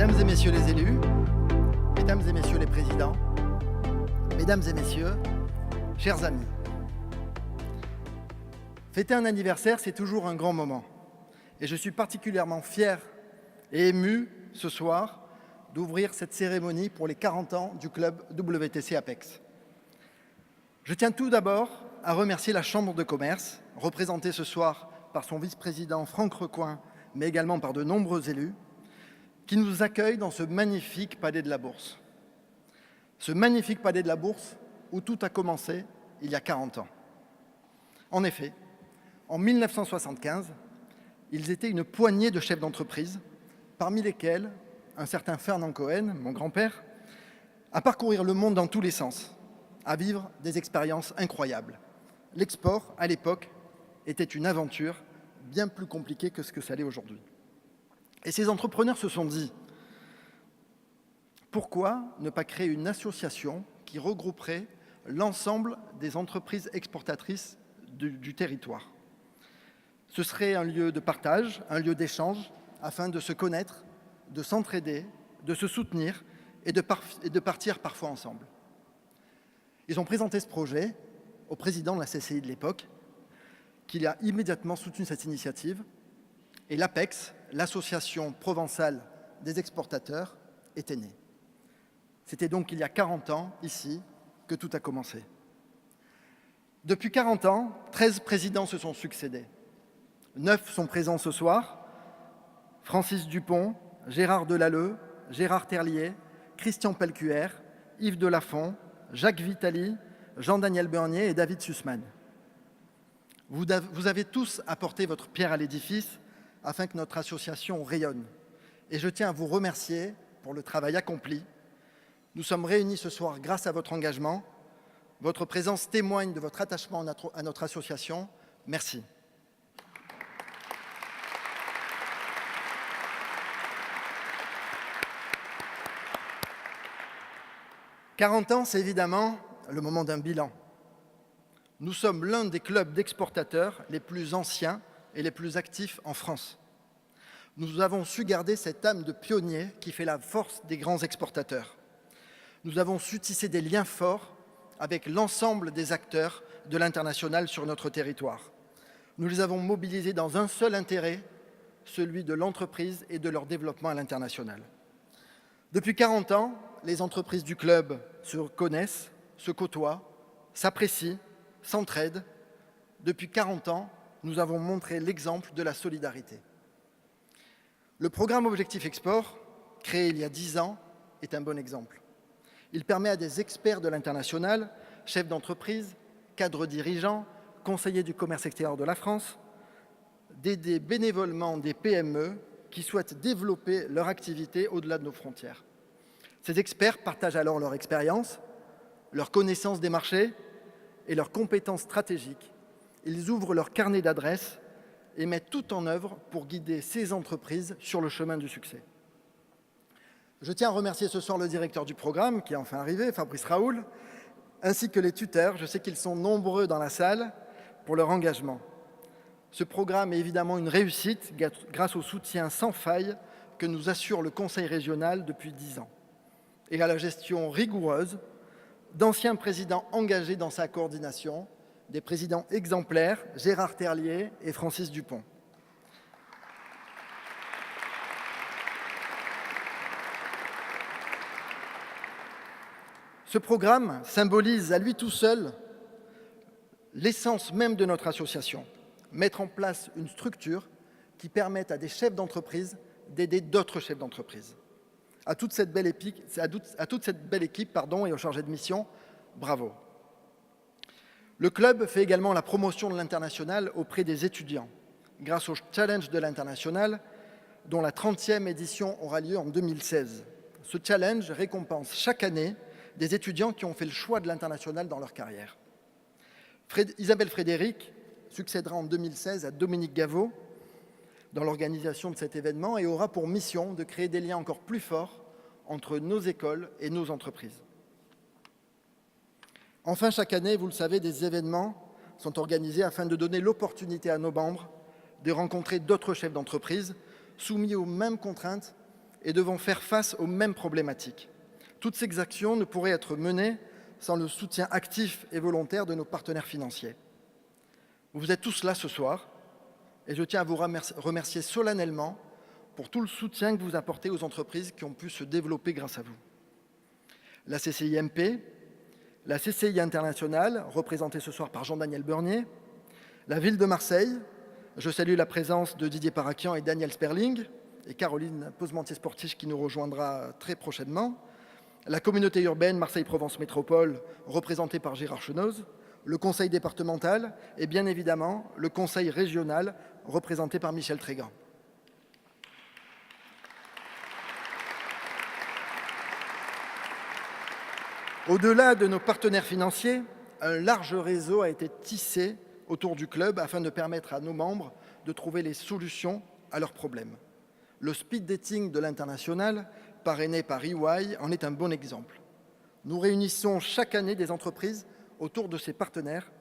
Mesdames et messieurs les élus, mesdames et messieurs les présidents, mesdames et messieurs, chers amis. Fêter un anniversaire, c'est toujours un grand moment. Et je suis particulièrement fier et ému ce soir d'ouvrir cette cérémonie pour les 40 ans du club WTC Apex. Je tiens tout d'abord à remercier la Chambre de commerce, représentée ce soir par son vice-président Franck Recoin, mais également par de nombreux élus, qui nous accueillent dans ce magnifique palais de la Bourse. Ce magnifique palais de la Bourse où tout a commencé il y a 40 ans. En effet, en 1975, ils étaient une poignée de chefs d'entreprise, parmi lesquels un certain Fernand Cohen, mon grand-père, à parcourir le monde dans tous les sens, à vivre des expériences incroyables. L'export, à l'époque, était une aventure bien plus compliquée que ce que ça l'est aujourd'hui. Et ces entrepreneurs se sont dit, pourquoi ne pas créer une association qui regrouperait l'ensemble des entreprises exportatrices du territoire? Ce serait un lieu de partage, un lieu d'échange, afin de se connaître, de s'entraider, de se soutenir et de partir parfois ensemble. Ils ont présenté ce projet au président de la CCI de l'époque, qui a immédiatement soutenu cette initiative, et l'APEX, l'Association provençale des exportateurs, était née. C'était donc il y a 40 ans, ici, que tout a commencé. Depuis 40 ans, 13 présidents se sont succédés. 9 sont présents ce soir: Francis Dupont, Gérard Delalleux, Gérard Terlier, Christian Pelcuer, Yves Delafont, Jacques Vitali, Jean-Daniel Bernier et David Sussman. Vous avez tous apporté votre pierre à l'édifice afin que notre association rayonne. Et je tiens à vous remercier pour le travail accompli. Nous sommes réunis ce soir grâce à votre engagement. Votre présence témoigne de votre attachement à notre association. Merci. « 40 ans, c'est évidemment le moment d'un bilan. Nous sommes l'un des clubs d'exportateurs les plus anciens et les plus actifs en France. Nous avons su garder cette âme de pionnier qui fait la force des grands exportateurs. Nous avons su tisser des liens forts avec l'ensemble des acteurs de l'international sur notre territoire. Nous les avons mobilisés dans un seul intérêt, celui de l'entreprise et de leur développement à l'international. Depuis 40 ans, les entreprises du club se connaissent, se côtoient, s'apprécient, s'entraident. Depuis 40 ans, nous avons montré l'exemple de la solidarité. Le programme Objectif Export, créé il y a 10 ans, est un bon exemple. Il permet à des experts de l'international, chefs d'entreprise, cadres dirigeants, conseillers du commerce extérieur de la France, d'aider bénévolement des PME qui souhaitent développer leur activité au-delà de nos frontières. Ces experts partagent alors leur expérience, leur connaissance des marchés et leurs compétences stratégiques. Ils ouvrent leur carnet d'adresses et mettent tout en œuvre pour guider ces entreprises sur le chemin du succès. Je tiens à remercier ce soir le directeur du programme, qui est enfin arrivé, Fabrice Raoul, ainsi que les tuteurs. Je sais qu'ils sont nombreux dans la salle pour leur engagement. Ce programme est évidemment une réussite grâce au soutien sans faille que nous assure le Conseil régional depuis 10 ans et à la gestion rigoureuse d'anciens présidents engagés dans sa coordination, des présidents exemplaires, Gérard Terlier et Francis Dupont. Ce programme symbolise à lui tout seul l'essence même de notre association, mettre en place une structure qui permette à des chefs d'entreprise d'aider d'autres chefs d'entreprise. À toute cette belle équipe, et aux chargés de mission, bravo. Le club fait également la promotion de l'international auprès des étudiants, grâce au Challenge de l'international, dont la 30e édition aura lieu en 2016. Ce challenge récompense chaque année des étudiants qui ont fait le choix de l'international dans leur carrière. Isabelle Frédéric succédera en 2016 à Dominique Gaveau dans l'organisation de cet événement et aura pour mission de créer des liens encore plus forts entre nos écoles et nos entreprises. Enfin, chaque année, vous le savez, des événements sont organisés afin de donner l'opportunité à nos membres de rencontrer d'autres chefs d'entreprise soumis aux mêmes contraintes et devons faire face aux mêmes problématiques. Toutes ces actions ne pourraient être menées sans le soutien actif et volontaire de nos partenaires financiers. Vous êtes tous là ce soir, et je tiens à vous remercier solennellement pour tout le soutien que vous apportez aux entreprises qui ont pu se développer grâce à vous. La CCIMP, la CCI Internationale, représentée ce soir par Jean-Daniel Beurnier, la Ville de Marseille, je salue la présence de Didier Parakian et Daniel Sperling, et Caroline Posementier-Sportiche qui nous rejoindra très prochainement, la communauté urbaine Marseille-Provence Métropole, représentée par Gérard Chenoz, le conseil départemental et bien évidemment le conseil régional, représenté par Michel Trégan. Au-delà de nos partenaires financiers, un large réseau a été tissé autour du club afin de permettre à nos membres de trouver les solutions à leurs problèmes. Le speed dating de l'international, parrainé par EY, en est un bon exemple. Nous réunissons chaque année des entreprises autour de ces partenaires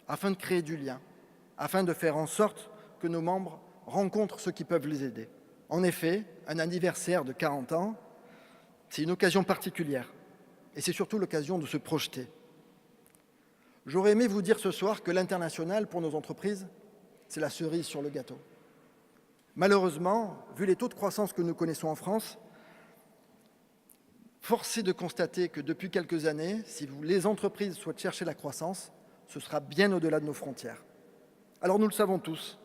afin de créer du lien, afin de faire en sorte que nos membres rencontrent ceux qui peuvent les aider. En effet, un anniversaire de 40 ans, c'est une occasion particulière et c'est surtout l'occasion de se projeter. J'aurais aimé vous dire ce soir que l'international, pour nos entreprises, c'est la cerise sur le gâteau. Malheureusement, vu les taux de croissance que nous connaissons en France, force est de constater que depuis quelques années, si les entreprises souhaitent chercher la croissance, ce sera bien au-delà de nos frontières. Alors nous le savons tous,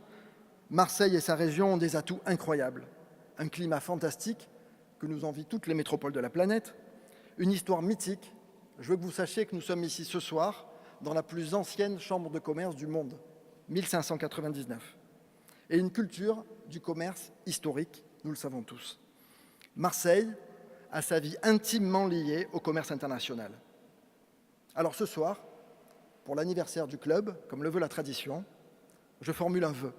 Marseille et sa région ont des atouts incroyables. Un climat fantastique que nous envient toutes les métropoles de la planète, une histoire mythique. Je veux que vous sachiez que nous sommes ici ce soir dans la plus ancienne chambre de commerce du monde, 1599. Et une culture du commerce historique, nous le savons tous. Marseille a sa vie intimement liée au commerce international. Alors ce soir, pour l'anniversaire du club, comme le veut la tradition, je formule un vœu.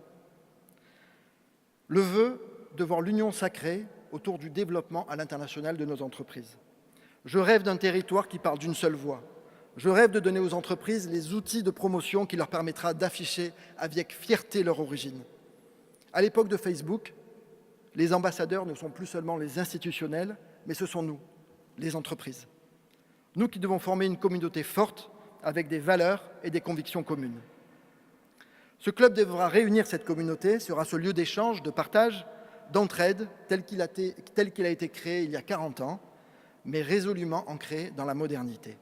Le vœu de voir l'union sacrée autour du développement à l'international de nos entreprises. Je rêve d'un territoire qui parle d'une seule voix. Je rêve de donner aux entreprises les outils de promotion qui leur permettra d'afficher avec fierté leur origine. À l'époque de Facebook, les ambassadeurs ne sont plus seulement les institutionnels, mais ce sont nous, les entreprises. Nous qui devons former une communauté forte avec des valeurs et des convictions communes. Ce club devra réunir cette communauté, sera ce lieu d'échange, de partage, d'entraide, tel qu'il a été créé il y a 40 ans, mais résolument ancré dans la modernité.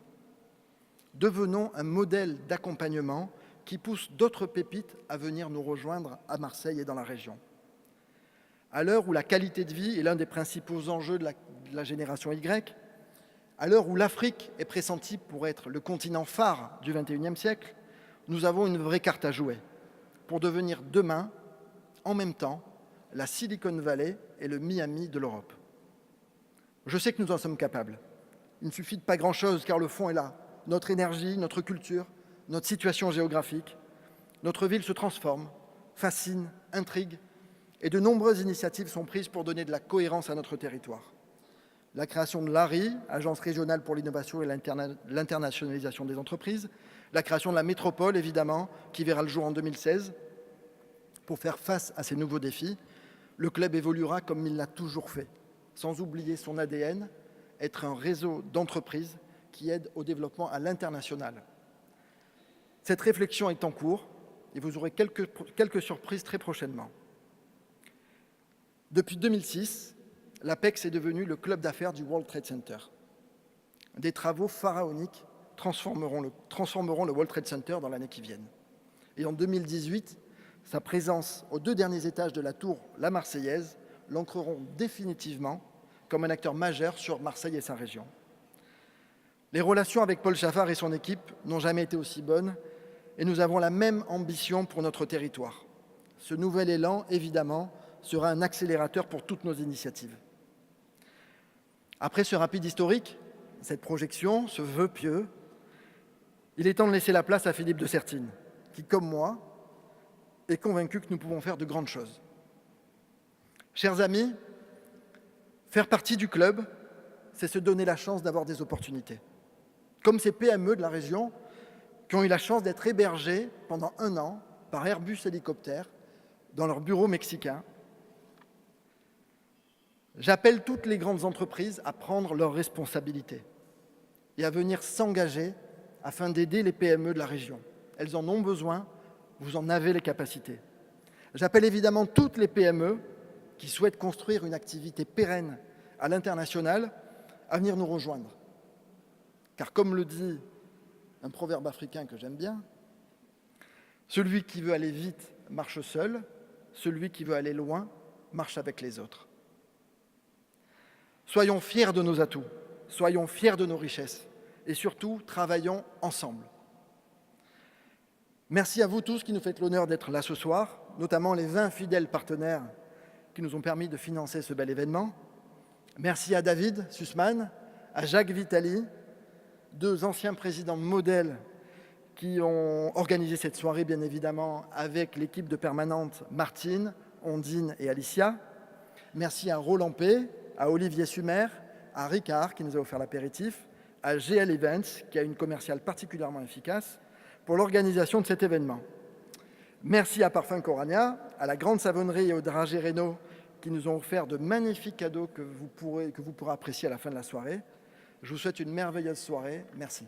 Devenons un modèle d'accompagnement qui pousse d'autres pépites à venir nous rejoindre à Marseille et dans la région. À l'heure où la qualité de vie est l'un des principaux enjeux de la génération Y, à l'heure où l'Afrique est pressentie pour être le continent phare du XXIe siècle, nous avons une vraie carte à jouer pour devenir demain, en même temps, la Silicon Valley et le Miami de l'Europe. Je sais que nous en sommes capables. Il ne suffit de pas grand-chose car le fond est là. Notre énergie, notre culture, notre situation géographique. Notre ville se transforme, fascine, intrigue et de nombreuses initiatives sont prises pour donner de la cohérence à notre territoire. La création de l'ARI, Agence régionale pour l'innovation et l'internationalisation des entreprises, la création de la métropole, évidemment, qui verra le jour en 2016. Pour faire face à ces nouveaux défis, le club évoluera comme il l'a toujours fait, sans oublier son ADN, être un réseau d'entreprises qui aide au développement à l'international. Cette réflexion est en cours et vous aurez quelques surprises très prochainement. Depuis 2006, l'APEX est devenu le club d'affaires du World Trade Center. Des travaux pharaoniques transformeront le World Trade Center dans l'année qui vient. Et en 2018, sa présence aux 2 derniers étages de la tour La Marseillaise l'ancreront définitivement comme un acteur majeur sur Marseille et sa région. Les relations avec Paul Chaffard et son équipe n'ont jamais été aussi bonnes et nous avons la même ambition pour notre territoire. Ce nouvel élan, évidemment, sera un accélérateur pour toutes nos initiatives. Après ce rapide historique, cette projection, ce vœu pieux, il est temps de laisser la place à Philippe de Sertine, qui, comme moi, est convaincu que nous pouvons faire de grandes choses. Chers amis, faire partie du club, c'est se donner la chance d'avoir des opportunités. Comme ces PME de la région qui ont eu la chance d'être hébergées pendant 1 an par Airbus Hélicoptère dans leur bureau mexicain. J'appelle toutes les grandes entreprises à prendre leurs responsabilités et à venir s'engager afin d'aider les PME de la région. Elles en ont besoin, vous en avez les capacités. J'appelle évidemment toutes les PME qui souhaitent construire une activité pérenne à l'international à venir nous rejoindre. Car comme le dit un proverbe africain que j'aime bien, celui qui veut aller vite marche seul, celui qui veut aller loin marche avec les autres. Soyons fiers de nos atouts, soyons fiers de nos richesses et surtout travaillons ensemble. Merci à vous tous qui nous faites l'honneur d'être là ce soir, notamment les 20 fidèles partenaires qui nous ont permis de financer ce bel événement. Merci à David Sussman, à Jacques Vitali, 2 anciens présidents modèles qui ont organisé cette soirée, bien évidemment, avec l'équipe de permanente Martine, Ondine et Alicia. Merci à Roland P., à Olivier Sumer, à Ricard, qui nous a offert l'apéritif, à GL Events, qui a une commerciale particulièrement efficace, pour l'organisation de cet événement. Merci à Parfum Corania, à la Grande Savonnerie et au Dragé Reynaud, qui nous ont offert de magnifiques cadeaux que vous pourrez apprécier à la fin de la soirée. Je vous souhaite une merveilleuse soirée. Merci.